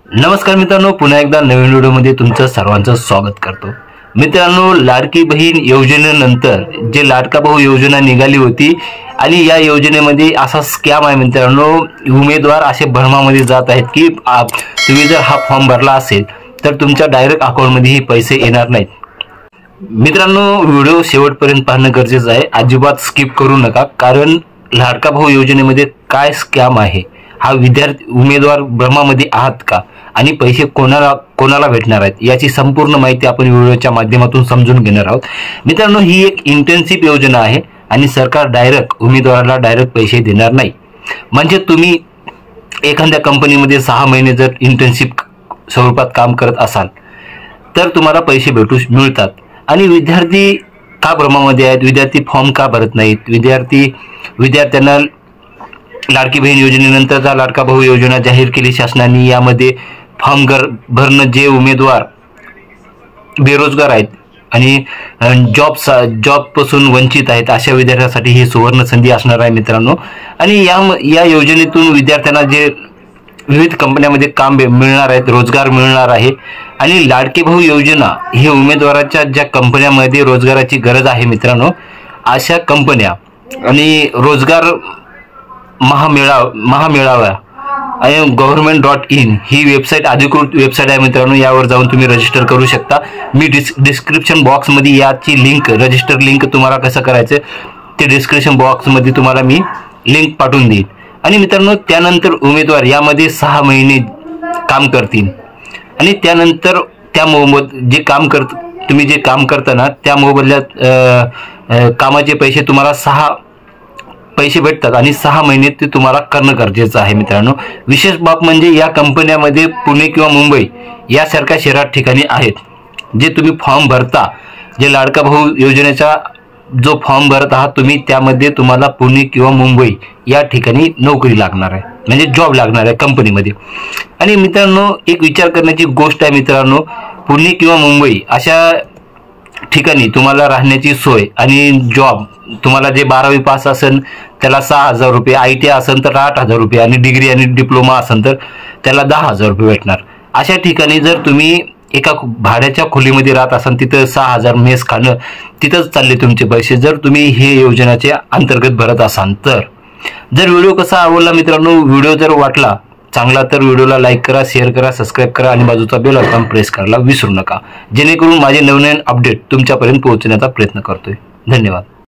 नमस्कार मित्रांनो, पुन्हा एकदा नवीन व्हिडिओमध्ये तुमचं सर्वांचं स्वागत करतो। मित्रांनो, लाडकी बहीण योजनेनंतर जे लाडका भाऊ योजना निघाली होती आणि या योजनेमध्ये असा स्कॅम आहे मित्रांनो, उमेदवार असे भ्रमामध्ये जात आहेत की तुम्ही जर हा फॉर्म भरला असेल तर तुमच्या डायरेक्ट अकाउंटमध्ये हे पैसे येणार नाहीत। मित्रांनो, व्हिडिओ शेवटपर्यंत पाहणं गरजेचं आहे, अजिबात स्किप करू नका, कारण लाडका भाऊ योजनेमध्ये काय स्कॅम आहे, हा विद्यार्थी उमेदवार भ्रमामध्ये आहात का आणि पैसे कोणाला भेटणार आहेत याची संपूर्ण माहिती आपण व्हिडिओच्या माध्यमातून समजून घेणार आहोत। मित्रांनो, ही एक इंटर्नशिप योजना आहे आणि सरकार डायरेक्ट उमेदवाराला डायरेक्ट पैसे देणार नाही। म्हणजे तुम्ही एखाद्या कंपनीमध्ये 6 महिने जर इंटर्नशिप स्वरूपात काम करत असाल तर तुम्हाला पैसे मिळतात। आणि विद्यार्थी का भ्रमामध्ये आहेत, विद्यार्थी फॉर्म का भरत नाहीत, विद्यार्थ्यांना लाडकी बहीण योजनेनंतरचा लाडका भाऊ योजना जाहीर केली शासनाने, यामध्ये फॉर्म भरणं जे उमेदवार बेरोजगार आहेत आणि जॉब पासून वंचित आहेत अशा विद्यार्थ्यांसाठी ही सुवर्ण संधी असणार आहे मित्रांनो। आणि या योजनेतून विद्यार्थ्यांना जे विविध कंपन्यांमध्ये काम मिळणार आहेत, रोजगार मिळणार आहे। आणि लाडके भाऊ योजना ही उमेदवाराच्या ज्या कंपन्यांमध्ये रोजगाराची गरज आहे मित्रांनो, अशा कंपन्या आणि रोजगार महामेळावा आणि government.in ही वेबसाईट अधिकृत वेबसाईट आहे मित्रांनो, यावर जाऊन तुम्ही रजिस्टर करू शकता। मी डिस्क्रिप्शन बॉक्समध्ये याची लिंक, रजिस्टर लिंक तुम्हाला कसं करायचं ते डिस्क्रिप्शन बॉक्समध्ये तुम्हाला मी लिंक पाठवून देईन। आणि मित्रांनो, त्यानंतर उमेदवार यामध्ये 6 महिने काम करतील आणि त्यानंतर त्या तुम्ही जे काम करता ना त्या मोबदल्यात कामाचे पैसे तुम्हाला 6 पैसे भेटतात आणि 6 महिने ते तुम्हाला करणं गरजेचं आहे मित्रांनो। विशेष बाब म्हणजे या कंपन्यामध्ये पुणे किंवा मुंबई यासारख्या शहरात ठिकाणी आहेत। जे तुम्ही फॉर्म भरता, जे लाडका भाऊ योजनेचा जो फॉर्म भरत आहात तुम्ही, त्यामध्ये तुम्हाला पुणे किंवा मुंबई या ठिकाणी नोकरी लागणार आहे, म्हणजे जॉब लागणार आहे कंपनीमध्ये। आणि मित्रांनो, एक विचार करण्याची गोष्ट आहे मित्रांनो, पुणे किंवा मुंबई अशा ठिकाणी तुम्हाला राहण्याची सोय आणि जॉब, तुम्हाला जे 12वी पास असेल त्याला 6,000 रुपये, ITI असेल तर 8,000 रुपये आणि डिग्री आणि डिप्लोमा असेल तर त्याला 10,000 रुपये भेटणार। अशा ठिकाणी जर तुम्ही एका भाड्याच्या खोलीमध्ये राहत असाल, तिथं 6,000 मेस खाणं, तिथंच चालले तुमचे पैसे, जर तुम्ही हे योजनेच्या अंतर्गत भरत असाल तर। जर व्हिडिओ कसा आवडला मित्रांनो, व्हिडिओ जर वाटला चांगला तर व्हिडिओला लाईक करा, शेअर करा, सबस्क्राईब करा आणि बाजूचा बेल आयकॉन प्रेस करायला विसरू नका, जेणेकरून माझे नवनवीन अपडेट तुमच्यापर्यंत पोहोचण्याचा प्रयत्न करतोय। धन्यवाद।